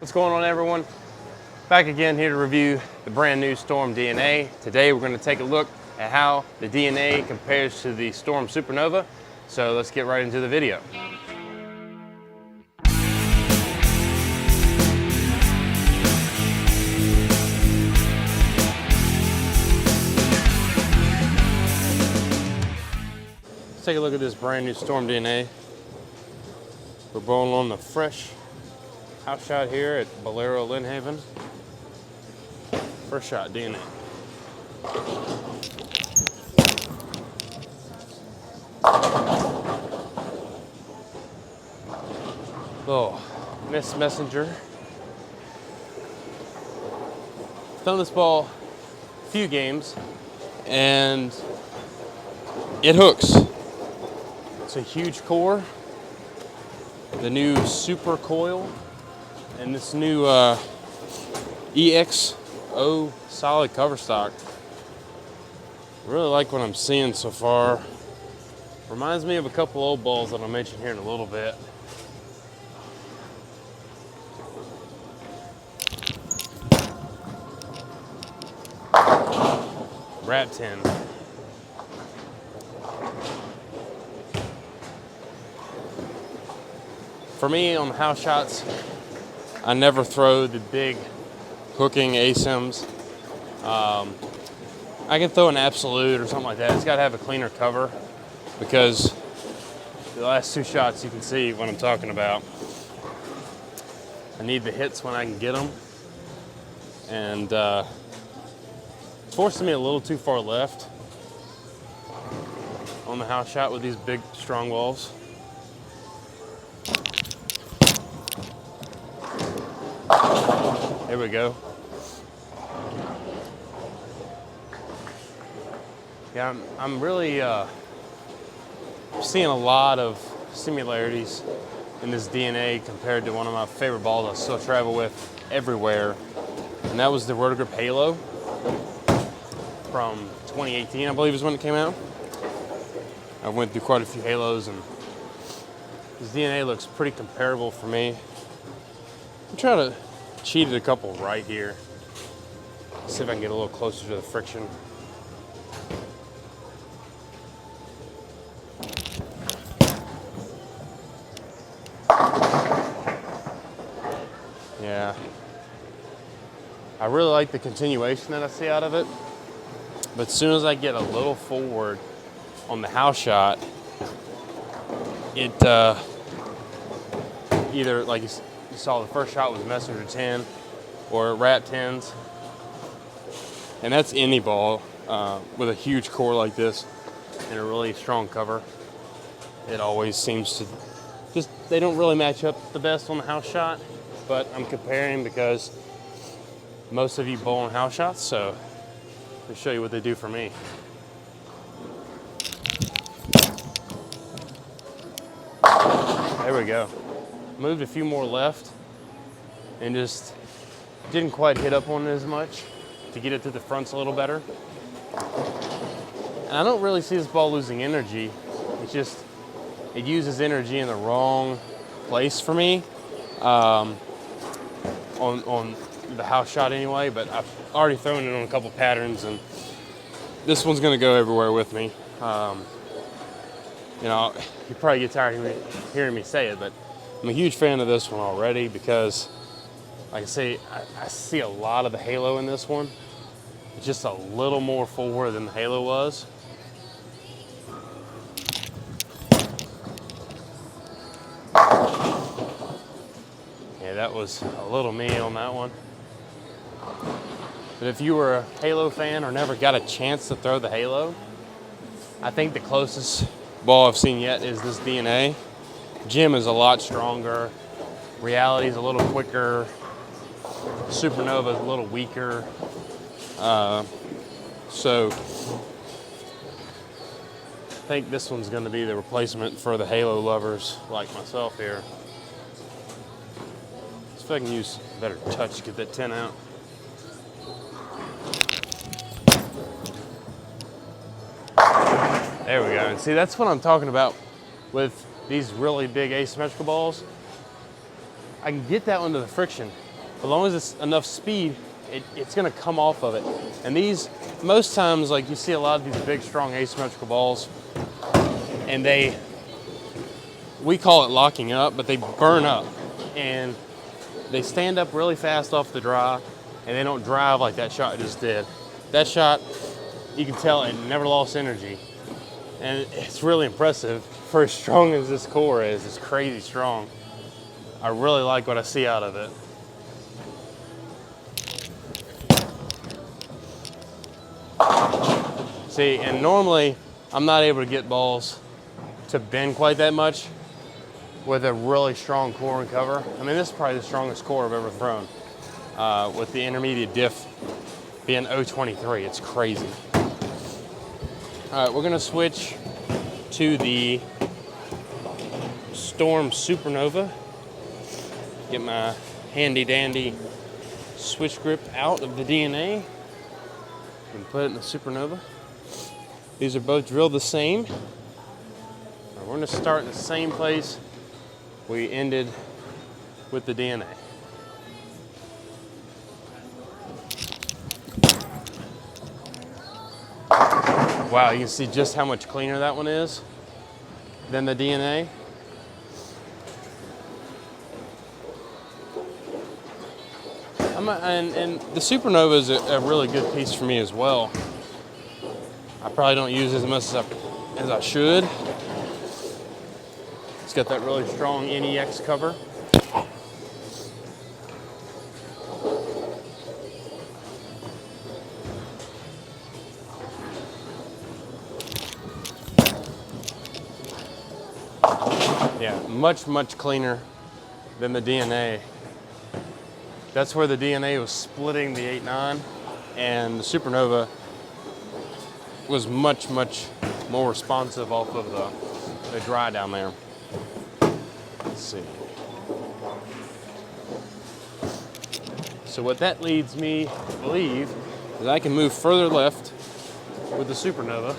What's going on, everyone? Back again here to review the brand new Storm DNA. Today we're going to take a look at how the DNA compares to the Storm Supernova. So let's get right into the video. Let's take a look at this brand new Storm DNA. We're rolling on the fresh house shot here at Bolero Lynn Haven. First shot DNA. Oh, Miss Messenger. Thrown this ball a few games and it hooks. It's a huge core. The new Super Coil and this new EXO solid cover stock. Really like what I'm seeing so far. Reminds me of a couple old balls that I'll mention here in a little bit. Wrap tin. For me, on the house shots, I never throw the big hooking ASIMs. I can throw an absolute or something like that. It's got to have a cleaner cover because the last two shots you can see what I'm talking about. I need the hits when I can get them. And it's forcing me a little too far left on the house shot with these big, strong walls. There we go. Yeah, I'm really seeing a lot of similarities in this DNA compared to one of my favorite balls I still travel with everywhere, and that was the Roto Grip Halo from 2018, I believe is when it came out. I went through quite a few Halos, and this DNA looks pretty comparable for me. I'm trying to cheat it a couple right here. See if I can get a little closer to the friction. Yeah. I really like the continuation that I see out of it. But as soon as I get a little forward on the house shot, it either, like you saw, the first shot was Messenger 10 or Wrap 10s. And that's any ball with a huge core like this and a really strong cover. It always seems to they don't really match up the best on the house shot, but I'm comparing because most of you bowl on house shots, so let me show you what they do for me. There we go. Moved a few more left and just didn't quite hit up on it as much to get it to the fronts a little better. And I don't really see this ball losing energy. It's just, it uses energy in the wrong place for me on the house shot anyway, but I've already thrown it on a couple patterns and this one's gonna go everywhere with me. You know, you probably get tired of hearing me say it, but I'm a huge fan of this one already because, like I say, I see a lot of the Halo in this one. It's just a little more forward than the Halo was. Yeah, that was a little me on that one. But if you were a Halo fan or never got a chance to throw the Halo, I think the closest ball I've seen yet is this DNA. Jim is a lot stronger. Reality is a little quicker. Supernova is a little weaker. So I think this one's going to be the replacement for the Halo lovers like myself here. See if I can use a better touch to get that 10 out. There we go. And see, that's what I'm talking about with these really big asymmetrical balls. I can get that one to the friction as long as it's enough speed, it's gonna come off of it. And these, most times, like you see a lot of these big, strong asymmetrical balls, and we call it locking up, but they burn up. And they stand up really fast off the dry, and they don't drive like that shot just did. That shot, you can tell it never lost energy. And it's really impressive for as strong as this core is. It's crazy strong. I really like what I see out of it. See, and normally I'm not able to get balls to bend quite that much with a really strong core and cover. I mean, this is probably the strongest core I've ever thrown, with the intermediate diff being 0.23. It's crazy. All right, we're gonna switch to the Storm Supernova. Get my handy dandy switch grip out of the DNA and put it in the Supernova. These are both drilled the same. We're gonna start in the same place we ended with the DNA. Wow, you can see just how much cleaner that one is than the DNA. And the Supernova is a really good piece for me as well. I probably don't use it as much as I should. It's got that really strong NEX cover. Yeah, much, much cleaner than the DNA. That's where the DNA was splitting the 8.9, and the Supernova was much, much more responsive off of the dry down there. Let's see. So what that leads me to believe is I can move further left with the Supernova,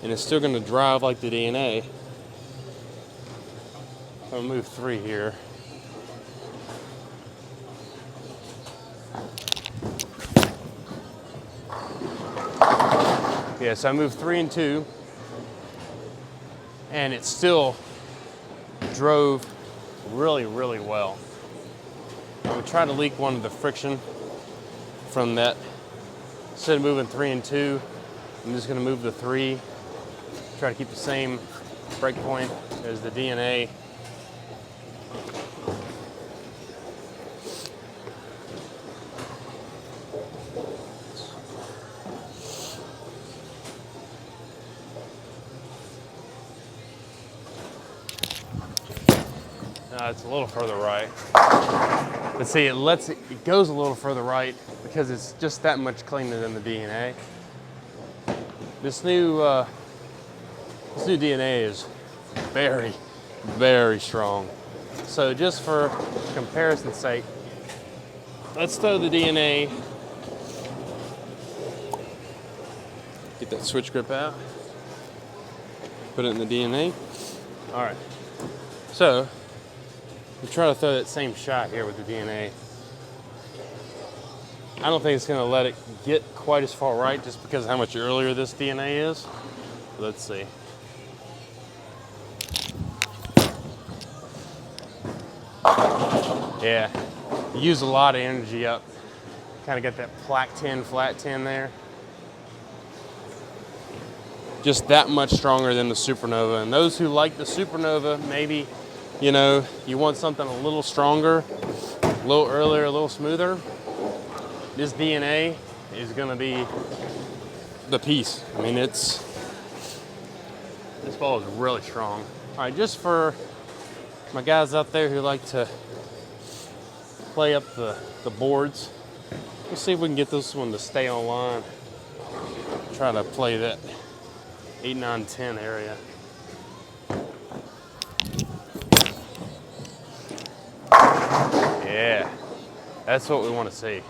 and it's still gonna drive like the DNA. I'll move 3 here. Yeah, so I moved 3 and 2, and it still drove really, really well. I'm gonna try to leak one of the friction from that. Instead of moving 3 and 2, I'm just gonna move the 3, try to keep the same break point as the DNA. It's a little further right. But see, it goes a little further right because it's just that much cleaner than the DNA. This new DNA is very, very strong. So just for comparison's sake, let's throw the DNA. Get that switch grip out. Put it in the DNA. All right. So I'm trying to throw that same shot here with the DNA. I don't think it's gonna let it get quite as far right just because of how much earlier this DNA is. Let's see. Yeah, you use a lot of energy up. Kind of got that plaque tin, flat tin there. Just that much stronger than the Supernova. And those who like the Supernova, maybe, you know, you want something a little stronger, a little earlier, a little smoother. This DNA is gonna be the piece. I mean, this ball is really strong. All right, just for my guys out there who like to play up the boards, let's see if we can get this one to stay on line. Try to play that 8, 9, 10 area. Yeah, that's what we want to see.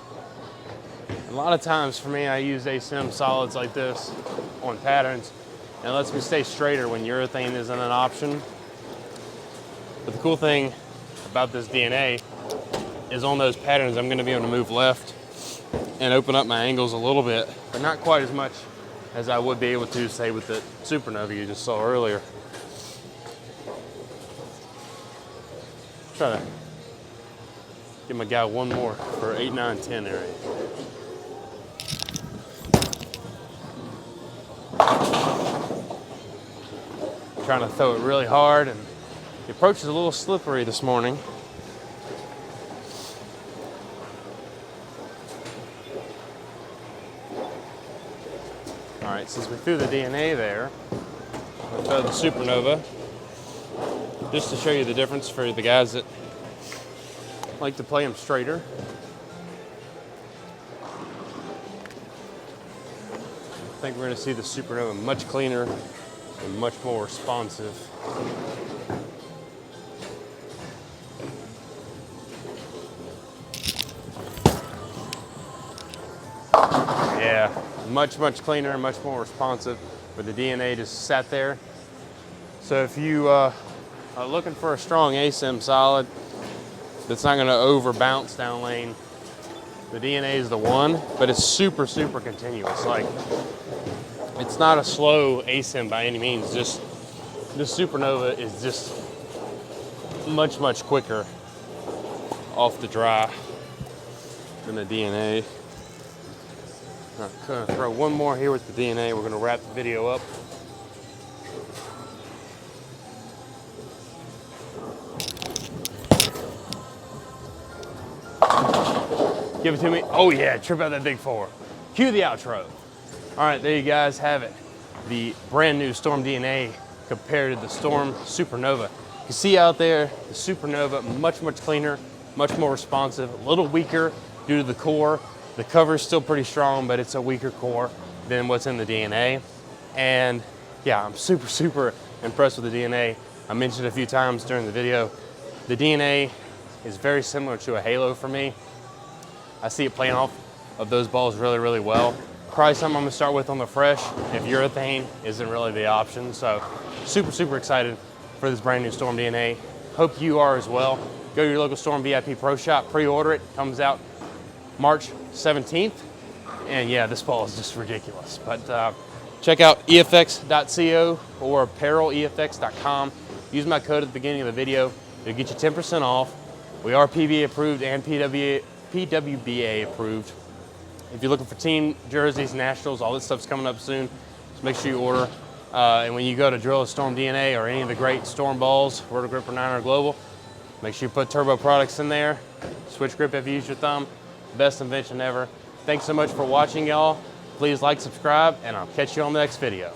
A lot of times for me, I use ASIM solids like this on patterns, and it lets me stay straighter when urethane isn't an option. But the cool thing about this DNA is on those patterns, I'm gonna be able to move left and open up my angles a little bit, but not quite as much as I would be able to, say, with the Supernova you just saw earlier. Try to give my guy one more for 8, 9, 10 area. Trying to throw it really hard, and the approach is a little slippery this morning. All right, since we threw the DNA there, I'll throw the Supernova, just to show you the difference for the guys that like to play them straighter. I think we're gonna see the Supernova much cleaner and much more responsive. Yeah, much cleaner and much more responsive, where the DNA just sat there. So if you are looking for a strong ASIM solid that's not gonna over bounce down lane, the DNA is the one, but it's super continuous. Like, it's not a slow ASIM by any means. Just this Supernova is just much quicker off the dry than the DNA. I'm gonna throw one more here with the DNA. We're gonna wrap the video up. Give it to me. Oh yeah, trip out that big 4. Cue the outro. All right, there you guys have it. The brand new Storm DNA compared to the Storm Supernova. You can see out there, the Supernova, much cleaner, much more responsive, a little weaker due to the core. The cover is still pretty strong, but it's a weaker core than what's in the DNA. And yeah, I'm super impressed with the DNA. I mentioned a few times during the video, the DNA is very similar to a Halo for me. I see it playing off of those balls really well. Probably something I'm gonna start with on the fresh if urethane isn't really the option. So super excited for this brand new Storm DNA. Hope you are as well. Go to your local Storm VIP Pro Shop, pre-order it. Comes out March 17th. And yeah, this ball is just ridiculous. But check out efx.co or apparelefx.com. Use my code at the beginning of the video. It'll get you 10% off. We are PBA approved and PWBA approved. If you're looking for team jerseys, nationals, all this stuff's coming up soon. So make sure you order. And when you go to drill a Storm DNA or any of the great Storm balls, Roto Grip or 9 Global, make sure you put Turbo products in there. Switch grip if you use your thumb. Best invention ever. Thanks so much for watching, y'all. Please like, subscribe, and I'll catch you on the next video.